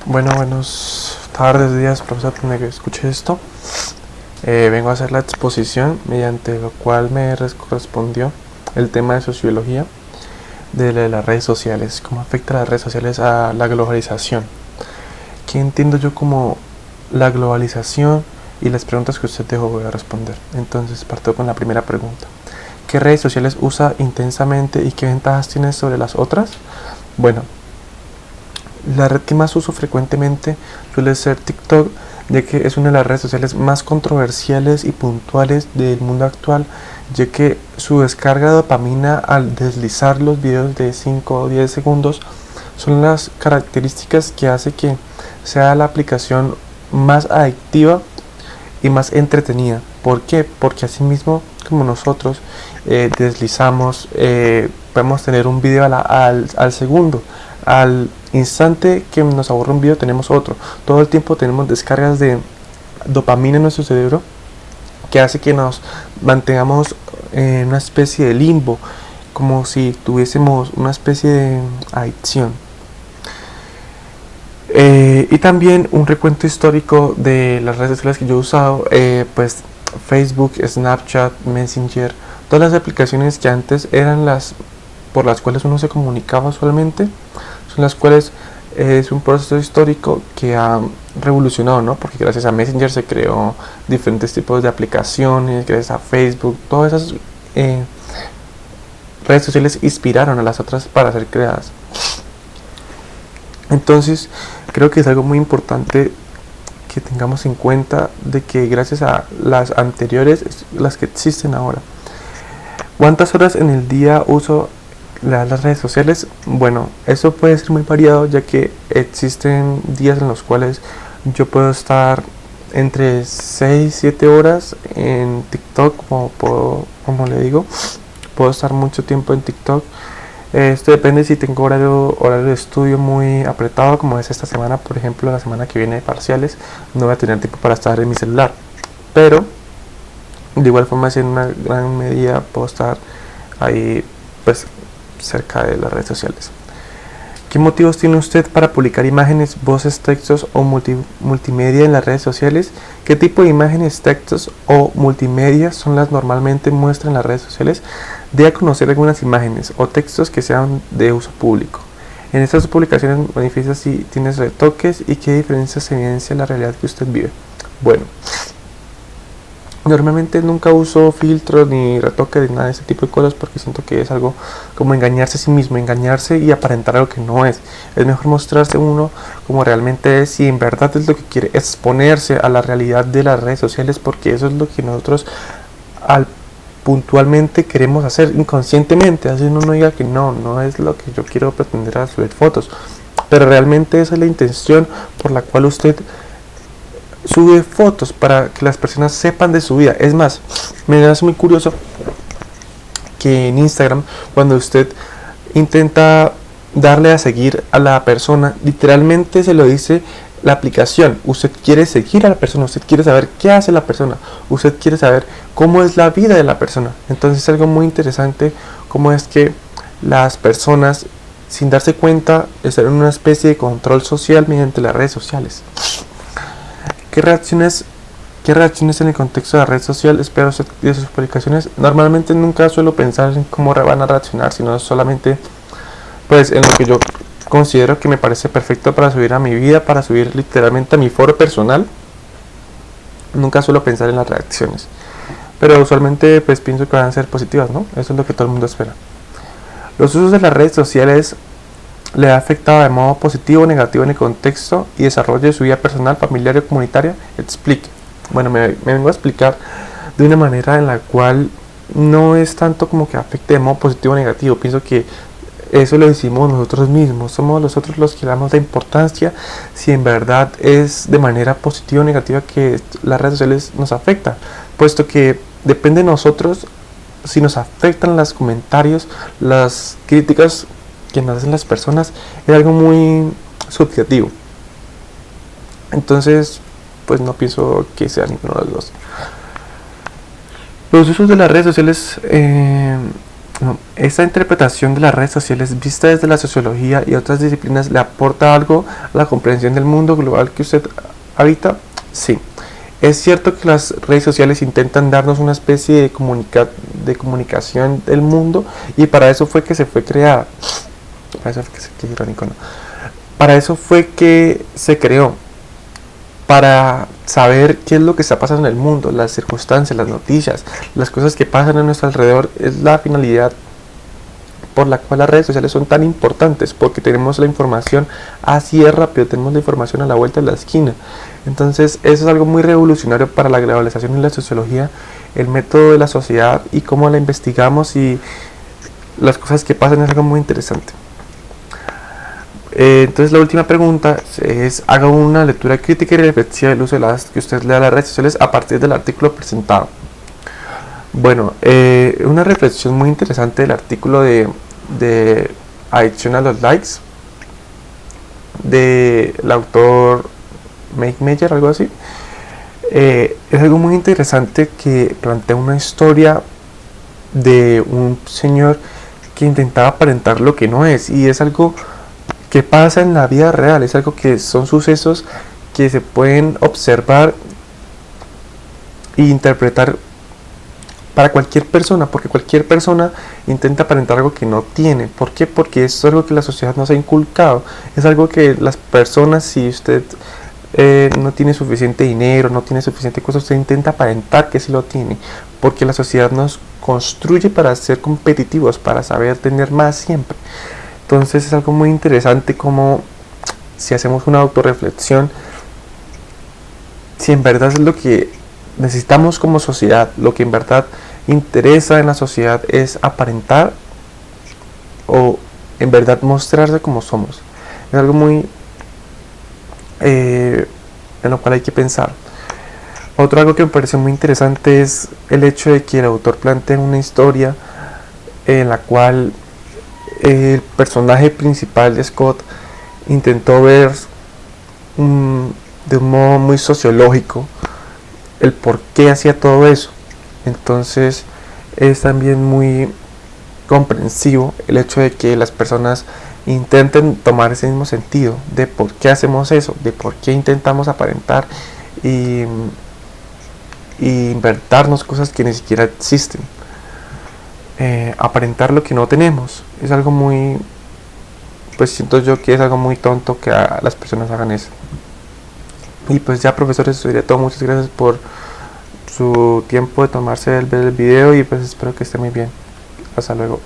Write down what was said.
Bueno, buenas tardes, días, profesor, donde que escuche esto. Vengo a hacer la exposición mediante lo cual me correspondió el tema de sociología de las redes sociales, cómo afecta las redes sociales a la globalización. ¿Qué entiendo yo como la globalización? Y las preguntas que usted dejó voy a responder. Entonces parto con la primera pregunta. ¿Qué redes sociales usa intensamente y qué ventajas tiene sobre las otras? Bueno, la red que más uso frecuentemente suele ser TikTok, ya que es una de las redes sociales más controversiales y puntuales del mundo actual, ya que su descarga de dopamina al deslizar los videos de 5 o 10 segundos son las características que hace que sea la aplicación más adictiva y más entretenida. ¿Por qué? Porque así mismo como nosotros deslizamos, podemos tener un video al segundo. Al instante que nos aburre un video tenemos otro. Todo el tiempo tenemos descargas de dopamina en nuestro cerebro que hace que nos mantengamos en una especie de limbo, como si tuviésemos una especie de adicción. Y también un recuento histórico de las redes sociales que yo he usado, pues Facebook, Snapchat, Messenger, todas las aplicaciones que antes eran las por las cuales uno se comunicaba usualmente, son las cuales es un proceso histórico que ha revolucionado, ¿no? Porque gracias a Messenger se creó diferentes tipos de aplicaciones, gracias a Facebook, todas esas redes sociales inspiraron a las otras para ser creadas. Entonces, creo que es algo muy importante que tengamos en cuenta de que gracias a las anteriores, las que existen ahora. ¿Cuántas horas en el día uso las redes sociales? Bueno, eso puede ser muy variado, ya que existen días en los cuales yo puedo estar entre 6 7 horas en TikTok, como le digo, puedo estar mucho tiempo en TikTok. Esto depende si tengo horario de estudio muy apretado, como es esta semana. Por ejemplo, la semana que viene de parciales no voy a tener tiempo para estar en mi celular, pero de igual forma, si en una gran medida puedo estar ahí pues cerca de las redes sociales. ¿Qué motivos tiene usted para publicar imágenes, voces, textos o multimedia en las redes sociales? ¿Qué tipo de imágenes, textos o multimedia son las normalmente muestran en las redes sociales? Dé a conocer algunas imágenes o textos que sean de uso público. En estas publicaciones manifiesta si tienes retoques y qué diferencias se evidencia en la realidad que usted vive. Bueno, normalmente nunca uso filtros ni retoques ni nada de ese tipo de cosas, porque siento que es algo como engañarse a sí mismo, engañarse y aparentar algo que no es. Es mejor mostrarse uno como realmente es, y en verdad es lo que quiere, exponerse a la realidad de las redes sociales, porque eso es lo que nosotros puntualmente queremos hacer inconscientemente. Así uno no diga que no es lo que yo quiero pretender a subir fotos, pero realmente esa es la intención por la cual usted sube fotos, para que las personas sepan de su vida. Es más, me hace muy curioso que en Instagram, cuando usted intenta darle a seguir a la persona, literalmente se lo dice la aplicación. Usted quiere seguir a la persona, usted quiere saber qué hace la persona, usted quiere saber cómo es la vida de la persona. Entonces es algo muy interesante cómo es que las personas, sin darse cuenta, están en una especie de control social mediante las redes sociales. ¿Qué reacciones en el contexto de la red social espero de sus publicaciones? Normalmente nunca suelo pensar en cómo van a reaccionar, sino solamente pues en lo que yo considero que me parece perfecto para subir a mi vida, para subir literalmente a mi foro personal. Nunca suelo pensar en las reacciones, pero usualmente pues pienso que van a ser positivas, ¿no? Eso es lo que todo el mundo espera. Los usos de las redes sociales le ha afectado de modo positivo o negativo en el contexto y desarrollo de su vida personal, familiar o comunitaria. Explique. Bueno, me vengo a explicar de una manera en la cual no es tanto como que afecte de modo positivo o negativo. Pienso que eso lo decimos nosotros mismos, somos nosotros los que damos la importancia si en verdad es de manera positiva o negativa que las redes sociales nos afectan, puesto que depende de nosotros si nos afectan los comentarios, las críticas que nos hacen las personas. Es algo muy subjetivo. Entonces, pues no pienso que sea ninguno de los dos. Los usos de las redes sociales No, esta interpretación de las redes sociales vista desde la sociología y otras disciplinas le aporta algo a la comprensión del mundo global que usted habita. Sí, es cierto que las redes sociales intentan darnos una especie de comunicación del mundo, y para eso fue que se fue creada. Para eso fue que irónico, ¿no? Para eso fue que se creó, para saber qué es lo que está pasando en el mundo, las circunstancias, las noticias, las cosas que pasan a nuestro alrededor. Es la finalidad por la cual las redes sociales son tan importantes, porque tenemos la información así de rápido, tenemos la información a la vuelta de la esquina. Entonces eso es algo muy revolucionario para la globalización y la sociología, el método de la sociedad y cómo la investigamos y las cosas que pasan. Es algo muy interesante. Entonces la última pregunta es: haga una lectura crítica y reflexiva del uso de las que usted lea las redes sociales a partir del artículo presentado. Bueno, una reflexión muy interesante del artículo de adicción a los likes del autor Mike Meyer, algo así. Es algo muy interesante que plantea una historia de un señor que intentaba aparentar lo que no es, y es algo que pasa en la vida real, es algo que son sucesos que se pueden observar e interpretar para cualquier persona, porque cualquier persona intenta aparentar algo que no tiene. ¿Por qué? Porque es algo que la sociedad nos ha inculcado, es algo que las personas, si usted no tiene suficiente dinero, no tiene suficiente cosas, usted intenta aparentar que sí lo tiene, porque la sociedad nos construye para ser competitivos, para saber tener más siempre. Entonces es algo muy interesante como, si hacemos una autorreflexión, si en verdad es lo que necesitamos como sociedad, lo que en verdad interesa en la sociedad es aparentar o en verdad mostrarse como somos. Es algo muy en lo cual hay que pensar. Algo que me parece muy interesante es el hecho de que el autor plantea una historia en la cual el personaje principal de Scott intentó ver de un modo muy sociológico el por qué hacía todo eso. Entonces es también muy comprensivo el hecho de que las personas intenten tomar ese mismo sentido de por qué hacemos eso, de por qué intentamos aparentar y inventarnos cosas que ni siquiera existen. Aparentar lo que no tenemos es algo muy, pues siento yo que es algo muy tonto que las personas hagan eso. Y pues ya, profesores, eso sería todo. Muchas gracias por su tiempo de tomarse el video y pues espero que esté muy bien. Hasta luego.